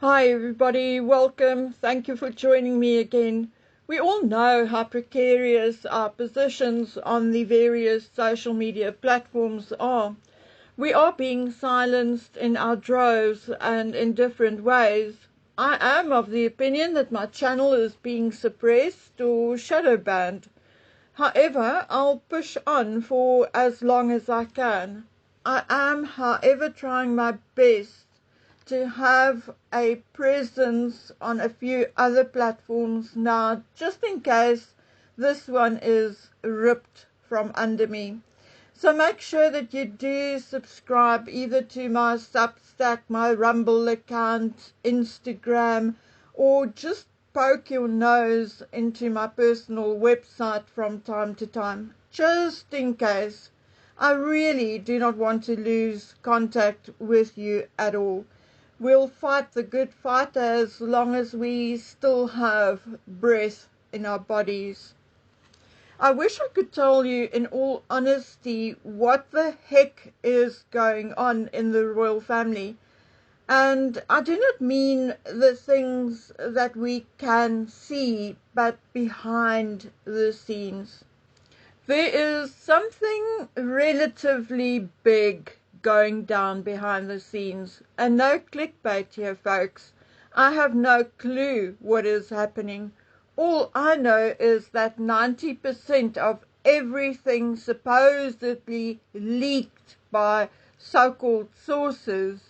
Hi everybody, welcome. Thank you for joining me again. We all know how precarious our positions on the various social media platforms are. We are being silenced in our droves and in different ways. I am of the opinion that my channel is being suppressed or shadow banned. However, I'll push on for as long as I can. I am, however, trying my best to have a presence on a few other platforms now, just in case this one is ripped from under me. So make sure that you do subscribe either to my Substack, my Rumble account, Instagram, or just poke your nose into my personal website from time to time, just in case. I really do not want to lose contact with you at all. We'll fight the good fight as long as we still have breath in our bodies. I wish I could tell you in all honesty what the heck is going on in the royal family. And I do not mean the things that we can see, but behind the scenes. There is something relatively big going down behind the scenes, and no clickbait here, folks. I have no clue what is happening. All I know is that 90% of everything supposedly leaked by so-called sources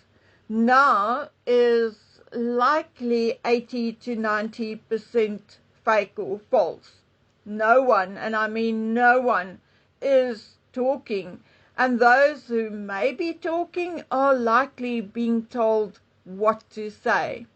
now is likely 80 to 90% fake or false. No one, and I mean no one, is talking. And those who may be talking are likely being told what to say.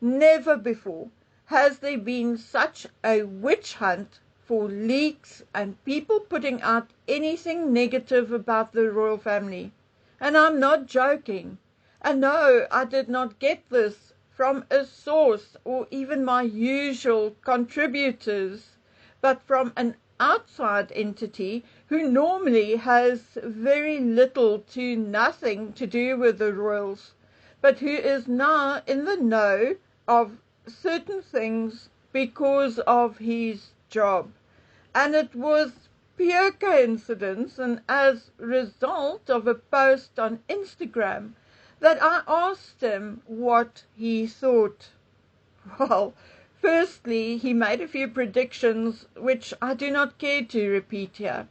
Never before has there been such a witch hunt for leaks and people putting out anything negative about the royal family. And I'm not joking. And no, I did not get this from a source or even my usual contributors, but from an outside entity who normally has very little to nothing to do with the royals, but who is now in the know of certain things because of his job. And it was pure coincidence, and as a result of a post on Instagram, that I asked him what he thought. Well, firstly, he made a few predictions which I do not care to repeat here.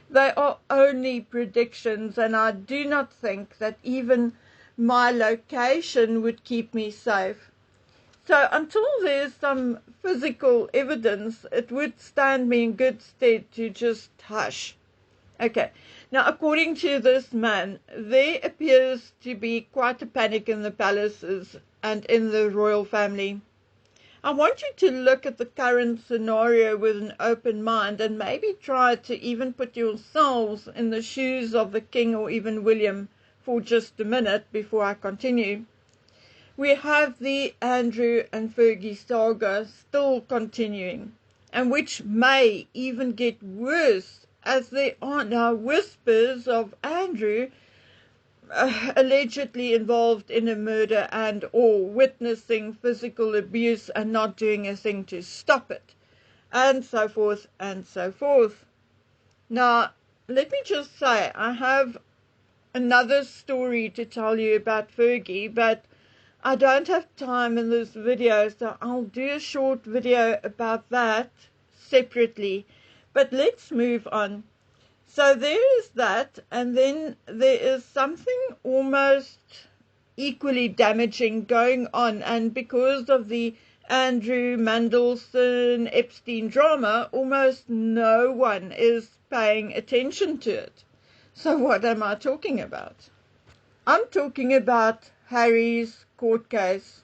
They are only predictions, and I do not think that even my location would keep me safe. So until there's some physical evidence, it would stand me in good stead to just hush. Okay, now according to this man, there appears to be quite a panic in the palaces and in the royal family. I want you to look at the current scenario with an open mind and maybe try to even put yourselves in the shoes of the King or even William for just a minute before I continue. We have the Andrew and Fergie saga still continuing, and which may even get worse as there are now whispers of Andrew allegedly involved in a murder and or witnessing physical abuse and not doing a thing to stop it, and so forth and so forth. Now, let me just say, I have another story to tell you about Fergie, but I don't have time in this video, so I'll do a short video about that separately. But let's move on. So there is that, and then there is something almost equally damaging going on, and because of the Andrew Mandelson Epstein drama, almost no one is paying attention to it. So what am I talking about? I'm talking about Harry's court case.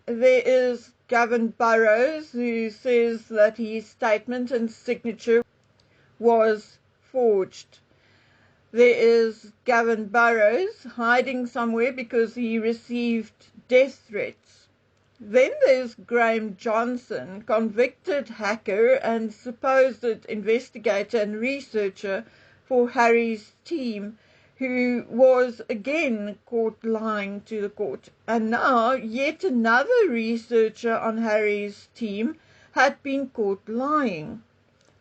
There is Gavin Burrows, who says that his statement and signature was forged. There is Gavin Burrows hiding somewhere because he received death threats. Then there's Graham Johnson, convicted hacker and supposed investigator and researcher for Harry's team, who was again caught lying to the court. And now yet another researcher on Harry's team had been caught lying.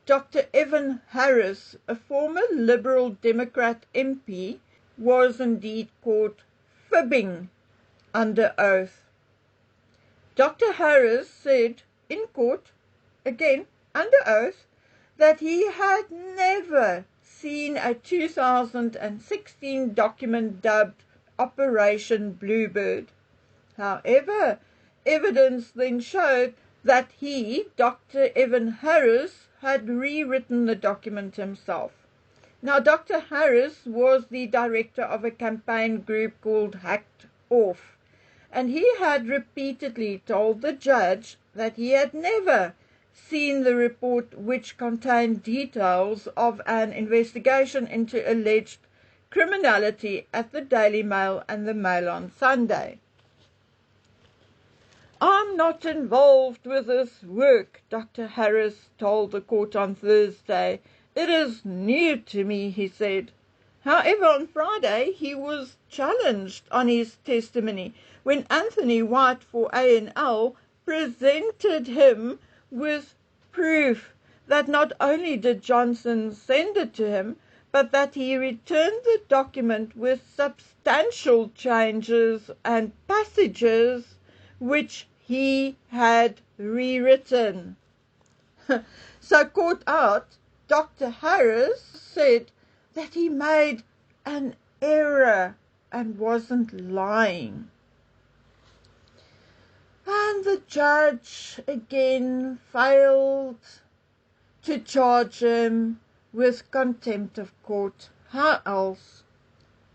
Dr. Evan Harris, a former Liberal Democrat MP, was indeed caught fibbing under oath. Dr. Harris said in court, again under oath, that he had never seen a 2016 document dubbed Operation Bluebird. However, evidence then showed that he, Dr. Evan Harris, had rewritten the document himself. Now, Dr. Harris was the director of a campaign group called Hacked Off, and he had repeatedly told the judge that he had never seen the report which contained details of an investigation into alleged criminality at the Daily Mail and the Mail on Sunday. "I'm not involved with this work," Dr. Harris told the court on Thursday. "It is new to me," he said. However, on Friday, he was challenged on his testimony when Anthony White for A&L presented him with proof that not only did Johnson send it to him, but that he returned the document with substantial changes and passages which he had rewritten. So caught out, Dr. Harris said that he made an error and wasn't lying. And the judge again failed to charge him with contempt of court. How else?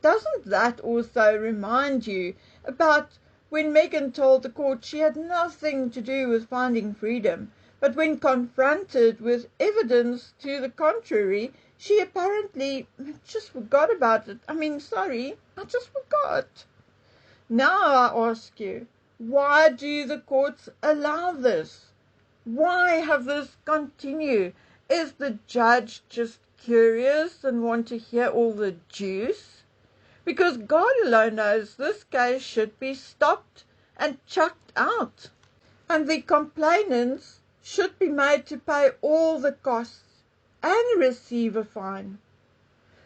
Doesn't that also remind you about when Meghan told the court she had nothing to do with finding freedom, but when confronted with evidence to the contrary, she apparently just forgot about it. I just forgot. Now I ask you, why do the courts allow this? Why have this continue? Is the judge just curious and want to hear all the juice? Because God alone knows this case should be stopped and chucked out. And the complainants should be made to pay all the costs and receive a fine.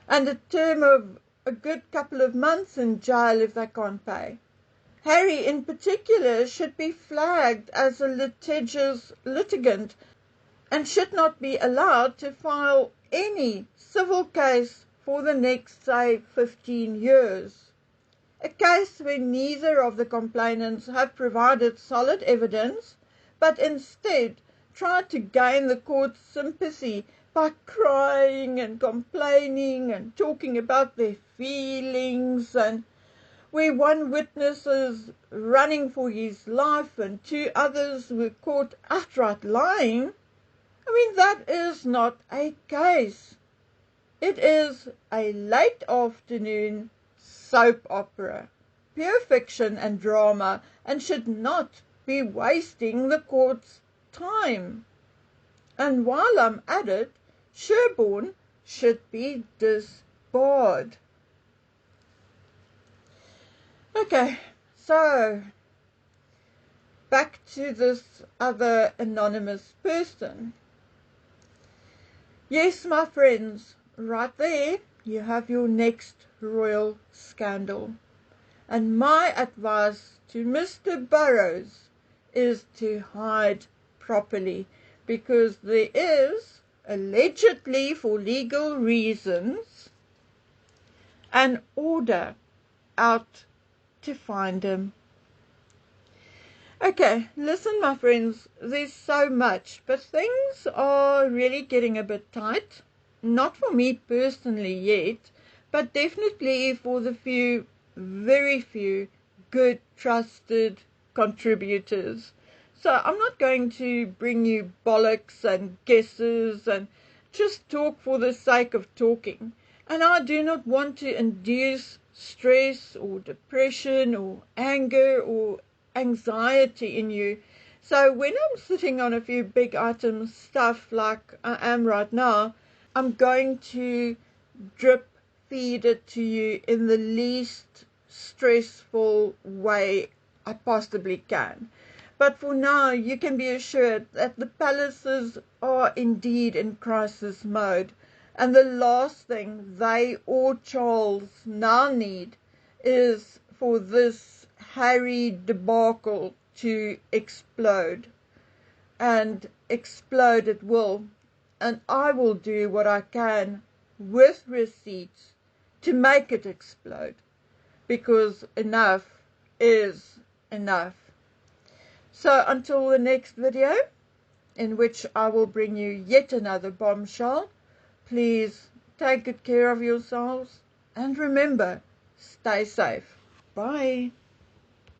And a term of a good couple of months in jail if they can't pay. Harry in particular should be flagged as a litigious litigant and should not be allowed to file any civil case for the next, say, 15 years. A case where neither of the complainants have provided solid evidence, but instead tried to gain the court's sympathy by crying and complaining and talking about their feelings, and where one witness is running for his life and two others were caught outright lying. That is not a case. It is a late afternoon soap opera, pure fiction and drama, and should not be wasting the court's time. And while I'm at it, Sherborne should be disbarred. Okay, so back to this other anonymous person. Yes, my friends, right there you have your next royal scandal. And my advice to Mr. Burrows is to hide properly, because there is, allegedly for legal reasons, an order out to find him. Okay, listen, my friends, there's so much, but things are really getting a bit tight. Not for me personally yet, but definitely for the few, very few, good, trusted contributors. So I'm not going to bring you bollocks and guesses and just talk for the sake of talking. And I do not want to induce stress or depression or anger or anxiety in you. So when I'm sitting on a few big item stuff like I am right now, I'm going to drip feed it to you in the least stressful way I possibly can. But for now, you can be assured that the palaces are indeed in crisis mode, and the last thing they or Charles now need is for this Harry debacle to explode. And explode it will, and I will do what I can with receipts to make it explode, because enough is enough. So until the next video, in which I will bring you yet another bombshell, please take good care of yourselves and remember, stay safe. Bye.